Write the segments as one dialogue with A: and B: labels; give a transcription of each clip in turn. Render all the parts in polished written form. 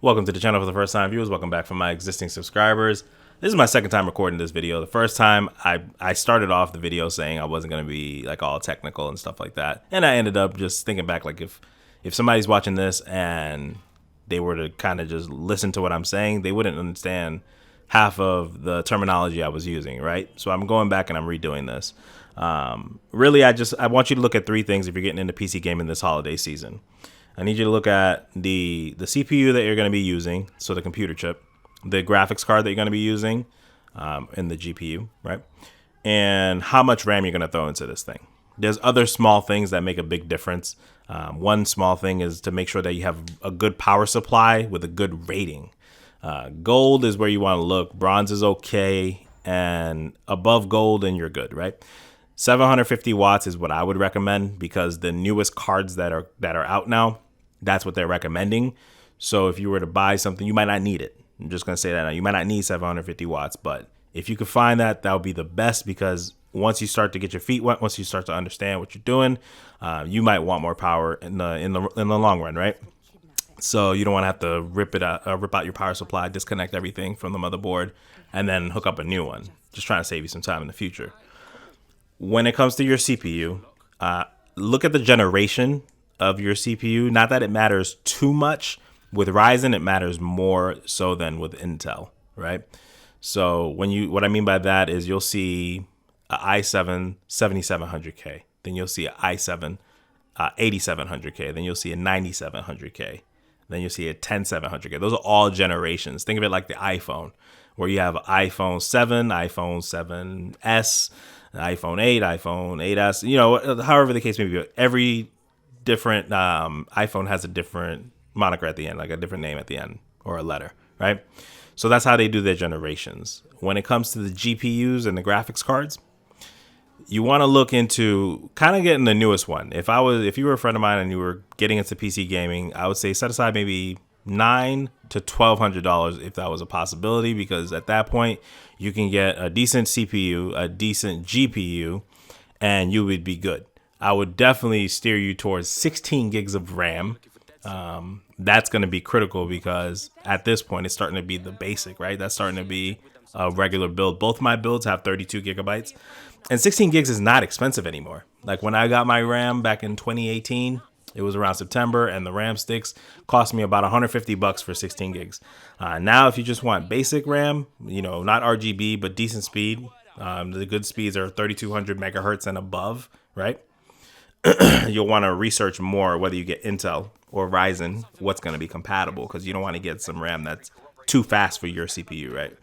A: Welcome to the channel for the first time viewers. Welcome back from my existing subscribers. This is my second time recording this video. The first time I started off the video saying I wasn't going to be like all technical and stuff like that. And I ended up just thinking back, like if somebody's watching this and they were to kind of just listen to what I'm saying, they wouldn't understand half of the terminology I was using, right? So I'm going back and I'm redoing this. Really, I want you to look at three things if you're getting into PC gaming this holiday season. I need you to look at the CPU that you're going to be using, so the computer chip, the graphics card that you're going to be using, and the GPU, right? And how much RAM you're going to throw into this thing. There's other small things that make a big difference. One small thing is to make sure that you have a good power supply with a good rating. Gold is where you want to look. Bronze is okay, and above gold, and you're good, right? 750 watts is what I would recommend because the newest cards that are out now, that's what they're recommending. So if you were to buy something, you might not need it. I'm just going to say that now. You might not need 750 watts, but if you could find that, that would be the best because once you start to get your feet wet, once you start to understand what you're doing, you might want more power in the long run, right? So you don't want to have to rip out your power supply, disconnect everything from the motherboard, and then hook up a new one. Just trying to save you some time in the future. When it comes to your CPU, look at the generation of your CPU. Not that it matters too much. With Ryzen, it matters more so than with Intel, right? So what I mean by that is you'll see a i7 7700K, then you'll see an i7 8700K, then you'll see a 9700K, then you'll see a 10700K. Those are all generations. Think of it like the iPhone, where you have iPhone 7, iPhone 7S, iPhone 8, iPhone 8S, however the case may be. Every different iPhone has a different moniker at the end, like a different name at the end or a letter, right? So that's how they do their generations. When it comes to the GPUs and the graphics cards, you want to look into kind of getting the newest one. If you were a friend of mine and you were getting into PC gaming, I would say set aside maybe $900 to $1,200 if that was a possibility, because at that point you can get a decent CPU, a decent GPU, and you would be good. I would definitely steer you towards 16 gigs of RAM. That's going to be critical because at this point it's starting to be the basic, right? That's starting to be a regular build. Both my builds have 32 gigabytes, and 16 gigs is not expensive anymore. Like when I got my RAM back in 2018, it was around September, and the RAM sticks cost me about $150 for 16 gigs. Now, if you just want basic RAM, not RGB, but decent speed, the good speeds are 3200 megahertz and above, right? You'll want to research more whether you get Intel or Ryzen, what's going to be compatible, because you don't want to get some RAM that's too fast for your CPU, right?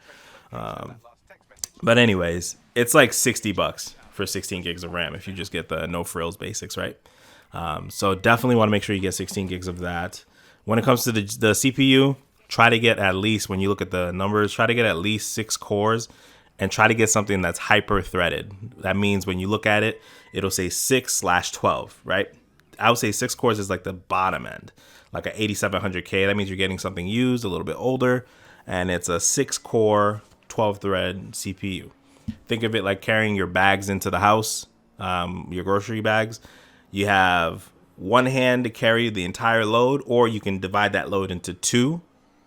A: But anyways, it's like $60 for 16 gigs of RAM if you just get the no frills basics, right? So definitely want to make sure you get 16 gigs of that. When it comes to the CPU, try to get at least, when you look at the numbers, try to get at least 6 cores and try to get something that's hyper threaded. That means when you look at it, it'll say 6/12, right? I would say 6 cores is like the bottom end, like an 8700K. That means you're getting something used, a little bit older, and it's a 6-core, 12-thread CPU. Think of it like carrying your bags into the house, your grocery bags. You have one hand to carry the entire load, or you can divide that load into 2,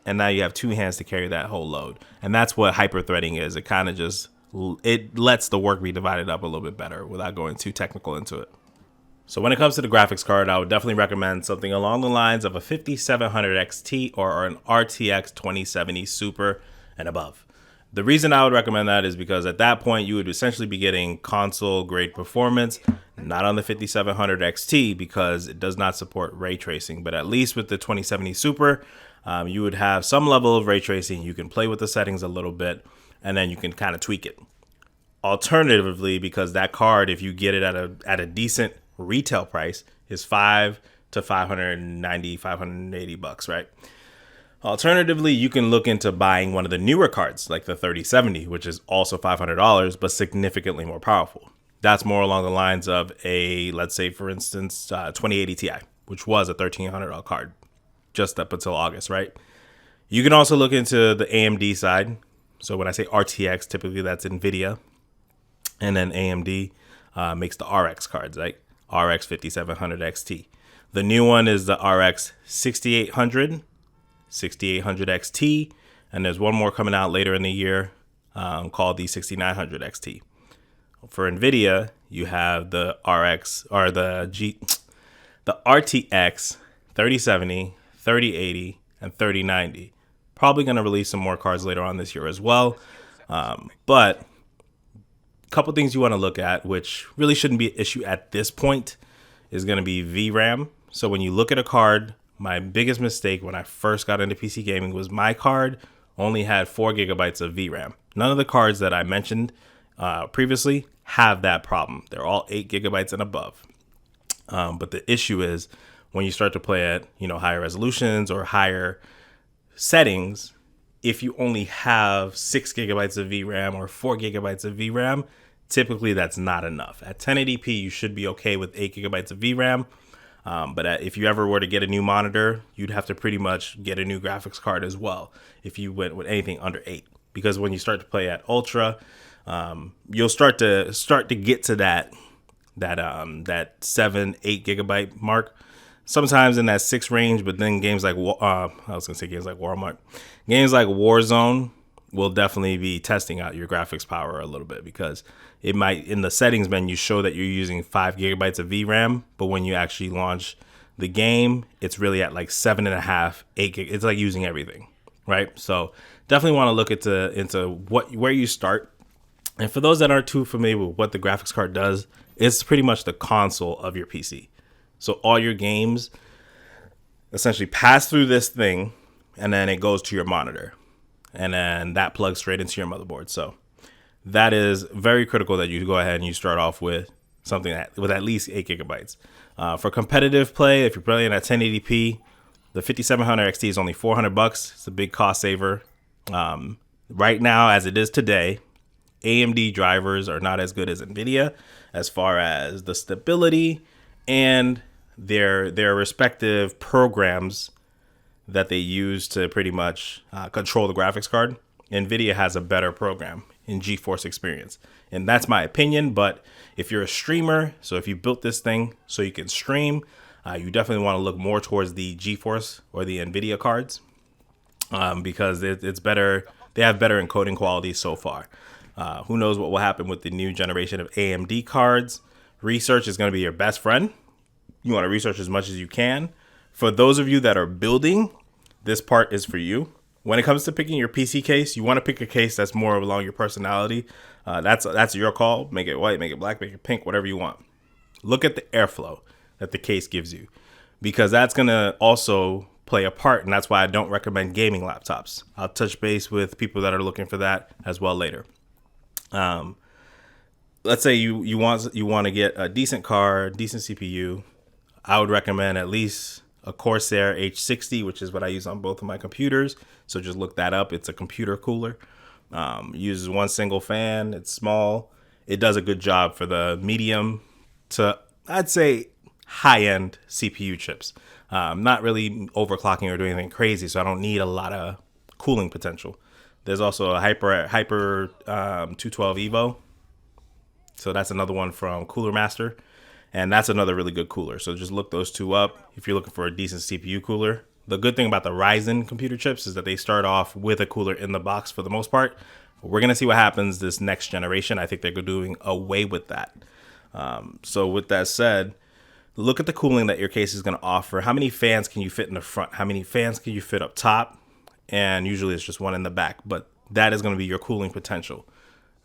A: and now you have 2 hands to carry that whole load. And that's what hyper-threading is. It kind of it lets the work be divided up a little bit better without going too technical into it. So when it comes to the graphics card, I would definitely recommend something along the lines of a 5700 XT or an RTX 2070 Super and above. The reason I would recommend that is because at that point you would essentially be getting console grade performance, not on the 5700 XT because it does not support ray tracing, but at least with the 2070 Super, you would have some level of ray tracing. You can play with the settings a little bit, and then you can kind of tweak it. Alternatively, because that card, if you get it at a decent retail price, is $500 to $580, right? Alternatively, you can look into buying one of the newer cards, like the 3070, which is also $500, but significantly more powerful. That's more along the lines of let's say, for instance, 2080 Ti, which was a $1,300 card just up until August, right? You can also look into the AMD side. So when I say RTX, typically that's Nvidia. And then AMD makes the RX cards, like RX 5700 XT. The new one is the RX 6800 6800 XT, and there's one more coming out later in the year called the 6900 XT. For Nvidia, you have the RTX 3070, 3080, and 3090. Probably going to release some more cards later on this year as well. But a couple things you want to look at, which really shouldn't be an issue at this point, is going to be VRAM. So when you look at a card, my biggest mistake when I first got into PC gaming was my card only had 4 gigabytes of VRAM. None of the cards that I mentioned previously have that problem. They're all 8 gigabytes and above. But the issue is when you start to play at, higher resolutions or higher settings, if you only have 6 gigabytes of VRAM or 4 gigabytes of VRAM, typically that's not enough. At 1080p, you should be okay with 8 gigabytes of VRAM. But if you ever were to get a new monitor, you'd have to pretty much get a new graphics card as well if you went with anything under 8. Because when you start to play at Ultra, you'll start to get to that 7-8 gigabyte mark. Sometimes in that 6 range, but then games like games like Walmart, games like Warzone will definitely be testing out your graphics power a little bit, because it might, in the settings menu, show that you're using 5 gigabytes of VRAM, but when you actually launch the game, it's really at like 7.5, 8 gig. It's like using everything, right? So definitely want to look into where you start. And for those that aren't too familiar with what the graphics card does, it's pretty much the console of your PC. So all your games essentially pass through this thing, and then it goes to your monitor, and then that plugs straight into your motherboard. So that is very critical that you go ahead and you start off with something with at least 8 gigabytes. For competitive play, if you're playing at 1080p, the 5700 XT is only $400. It's a big cost saver. Right now, as it is today, AMD drivers are not as good as Nvidia as far as the stability and their respective programs that they use to pretty much control the graphics card. Nvidia has a better program in GeForce Experience, and that's my opinion. But if you're a streamer, so if you built this thing so you can stream, you definitely want to look more towards the GeForce or the Nvidia cards, because it's better. They have better encoding quality so far. Who knows what will happen with the new generation of AMD cards. Research is going to be your best friend. You want to research as much as you can. For those of you that are building, this part is for you. When it comes to picking your PC case, you want to pick a case that's more along your personality. That's your call. Make it white, make it black, make it pink, whatever you want. Look at the airflow that the case gives you, because that's going to also play a part, and that's why I don't recommend gaming laptops. I'll touch base with people that are looking for that as well later. Let's say you want to get a decent card, decent CPU. I would recommend at least a Corsair H60, which is what I use on both of my computers. So just look that up. It's a computer cooler. Uses one single fan. It's small. It does a good job for the medium to, I'd say, high-end CPU chips. Not really overclocking or doing anything crazy, so I don't need a lot of cooling potential. There's also a Hyper 212 Evo. So that's another one from Cooler Master. And that's another really good cooler. So just look those two up if you're looking for a decent CPU cooler. The good thing about the Ryzen computer chips is that they start off with a cooler in the box for the most part. We're going to see what happens this next generation. I think they're doing away with that. So with that said, look at the cooling that your case is going to offer. How many fans can you fit in the front? How many fans can you fit up top? And usually it's just one in the back. But that is going to be your cooling potential.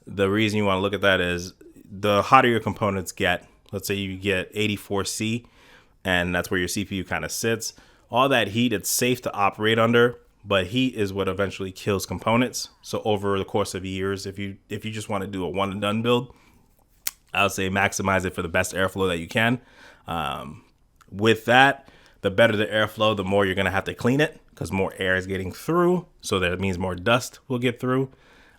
A: The reason you want to look at that is the hotter your components get. Let's say you get 84C, and that's where your CPU kind of sits. All that heat, it's safe to operate under, but heat is what eventually kills components. So over the course of years, if you just want to do a one and done build, I would say maximize it for the best airflow that you can. With that, the better the airflow, the more you're going to have to clean it, because more air is getting through. So that means more dust will get through.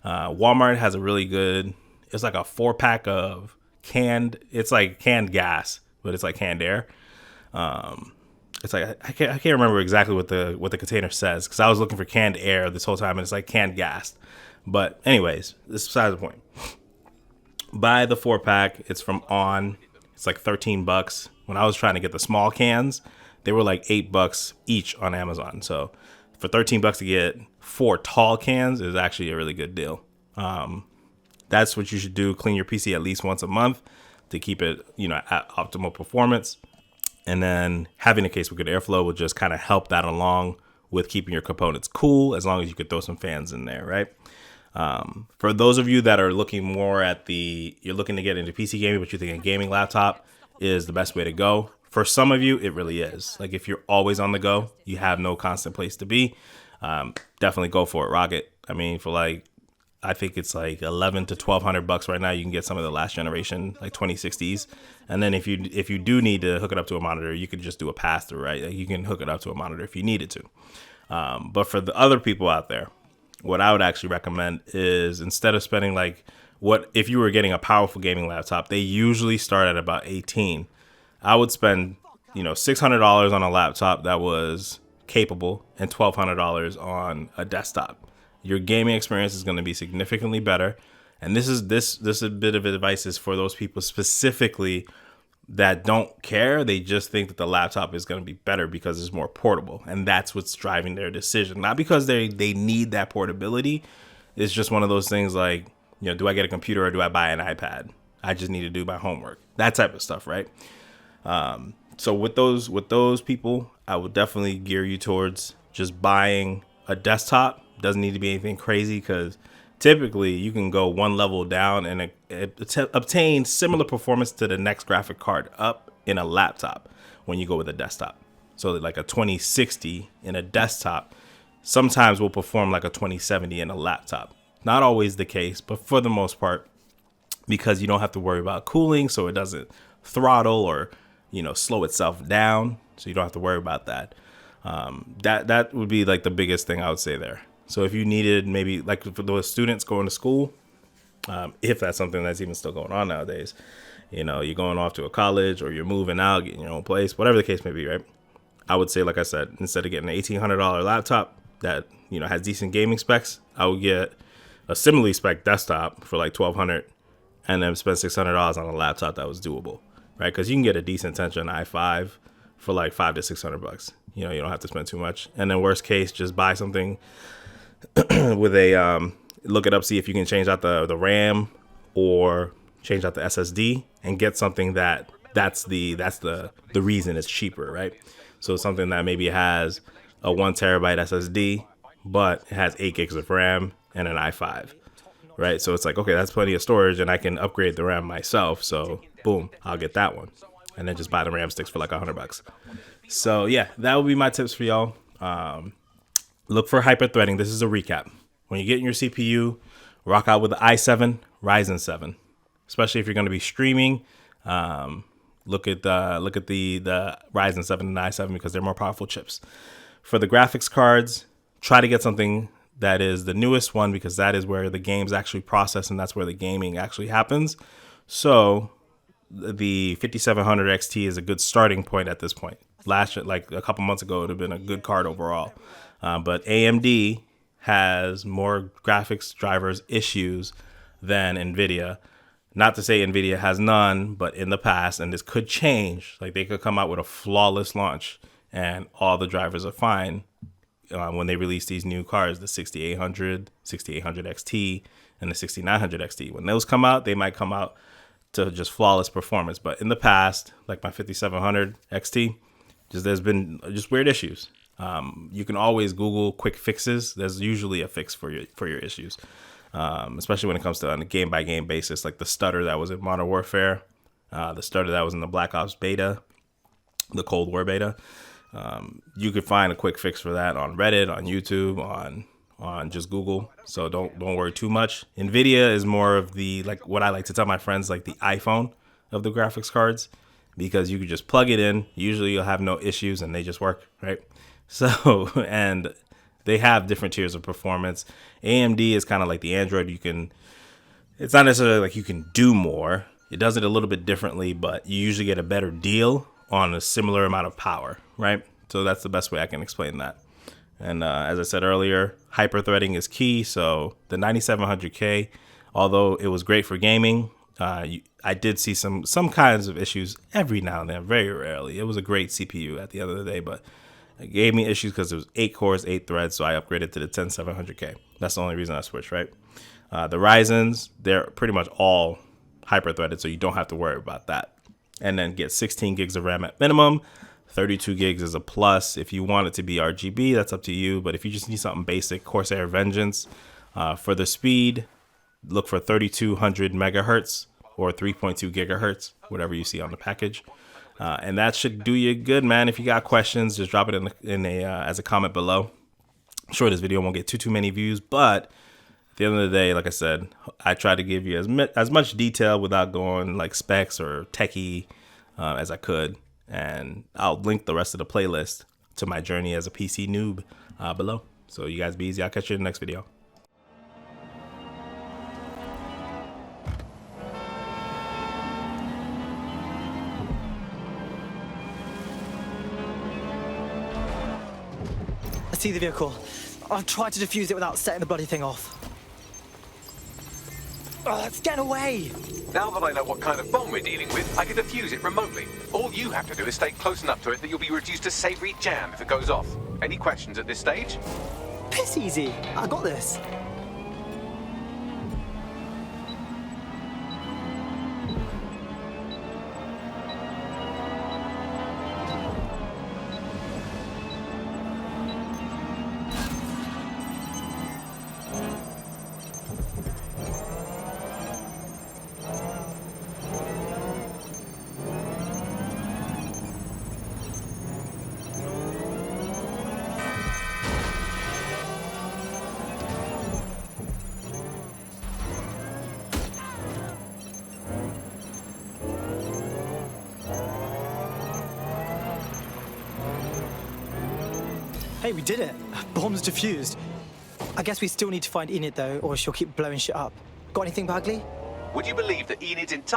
A: Walmart has a really good, it's like a 4-pack of it's like canned gas, but it's like canned air. It's like, I can't remember exactly what the container says, because I was looking for canned air this whole time, and it's like canned gas. But anyways, this is besides the point. Buy the 4-pack. It's from On. It's like $13. When I was trying to get the small cans, they were like $8 each on Amazon. So For 13 bucks to get 4 tall cans is actually a really good deal. That's what you should do. Clean your PC at least once a month to keep it, at optimal performance. And then having a case with good airflow will just kind of help that along with keeping your components cool, as long as you could throw some fans in there, right? For those of you that are looking more at you're looking to get into PC gaming, but you think a gaming laptop is the best way to go. For some of you, it really is. Like if you're always on the go, you have no constant place to be, definitely go for it. Rock it. I mean, I think it's like 11 to 1200 bucks right now. You can get some of the last generation, like 2060s. And then if you do need to hook it up to a monitor, you can just do a pass through, right? Like you can hook it up to a monitor if you needed to. But for the other people out there, what I would actually recommend is, instead of spending if you were getting a powerful gaming laptop, they usually start at about 18. I would spend, $600 on a laptop that was capable and $1,200 on a desktop. Your gaming experience is going to be significantly better. And this is a bit of advice is for those people specifically that don't care. They just think that the laptop is going to be better because it's more portable. And that's what's driving their decision. Not because they need that portability. It's just one of those things like, do I get a computer or do I buy an iPad? I just need to do my homework. That type of stuff, right? So with those people, I would definitely gear you towards just buying a desktop. Doesn't need to be anything crazy, because typically you can go one level down and obtain similar performance to the next graphic card up in a laptop when you go with a desktop. So like a 2060 in a desktop sometimes will perform like a 2070 in a laptop. Not always the case, but for the most part, because you don't have to worry about cooling, so it doesn't throttle or slow itself down. So you don't have to worry about that. That would be like the biggest thing I would say there. So if you needed, maybe like for those students going to school, if that's something that's even still going on nowadays, you're going off to a college or you're moving out, getting your own place, whatever the case may be, right? I would say, like I said, instead of getting an $1,800 laptop that, has decent gaming specs, I would get a similarly spec desktop for like $1,200 and then spend $600 on a laptop that was doable, right? Because you can get a decent Tension i5 for like $500 to $600. You don't have to spend too much. And then worst case, just buy something with a look it up, see if you can change out the RAM or change out the SSD and get something that's the reason it's cheaper, right? So something that maybe has a 1 terabyte SSD, but it has 8 gigs of RAM and an i5, right? So it's like, okay, that's plenty of storage and I can upgrade the RAM myself. So boom, I'll get that one. And then just buy the RAM sticks for like $100. So yeah, that would be my tips for y'all. Look for hyper-threading. This is a recap. When you get in your CPU, rock out with the i7, Ryzen 7. Especially if you're going to be streaming, look at the Ryzen 7 and i7 because they're more powerful chips. For the graphics cards, try to get something that is the newest one, because that is where the games actually process and that's where the gaming actually happens. So the 5700 XT is a good starting point at this point. Last year, like a couple months ago, it would have been a good card overall. But AMD has more graphics drivers issues than Nvidia. Not to say Nvidia has none, but in the past, and this could change, like they could come out with a flawless launch and all the drivers are fine when they release these new cards, the 6800, 6800 XT, and the 6900 XT. When those come out, they might come out to just flawless performance. But in the past, like my 5700 XT, there's been just weird issues. You can always Google quick fixes. There's usually a fix for your issues, especially when it comes to on a game by game basis, like the stutter that was in Modern Warfare, the stutter that was in the Black Ops beta, the Cold War beta. You could find a quick fix for that on Reddit, on YouTube, on just Google. So don't worry too much. Nvidia is more of the, like what I like to tell my friends, like the iPhone of the graphics cards, because you could just plug it in. Usually you'll have no issues and they just work, right? So, and they have different tiers of performance. AMD is kind of like the Android. It's not necessarily like you can do more. It does it a little bit differently, but you usually get a better deal on a similar amount of power, right? So that's the best way I can explain that. And as I said earlier, hyper-threading is key. So the 9700K, although it was great for gaming, I did see some kinds of issues every now and then, very rarely. It was a great CPU at the end of the day, but It gave me issues because it was 8 cores, 8 threads, so I upgraded to the 10700K. That's the only reason I switched, right? The Ryzen's, they're pretty much all hyper-threaded, so you don't have to worry about that. And then get 16 gigs of RAM at minimum. 32 gigs is a plus. If you want it to be RGB, that's up to you. But if you just need something basic, Corsair Vengeance. For the speed, look for 3200 megahertz or 3.2 gigahertz, whatever you see on the package. And that should do you good, man. If you got questions, just drop it as a comment below. I'm sure this video won't get too many views, but at the end of the day, like I said, I try to give you as much detail without going like specs or techie as I could. And I'll link the rest of the playlist to my journey as a PC noob below. So you guys be easy. I'll catch you in the next video.
B: I see the vehicle. I've tried to defuse it without setting the bloody thing off. Oh, it's getting away!
C: Now that I know what kind of bomb we're dealing with, I can defuse it remotely. All you have to do is stay close enough to it that you'll be reduced to savoury jam if it goes off. Any questions at this stage?
B: Piss easy. I got this. Hey, we did it. Bomb's defused. I guess we still need to find Enid though, or she'll keep blowing shit up. Got anything, Bagley?
C: Would you believe that Enid's entire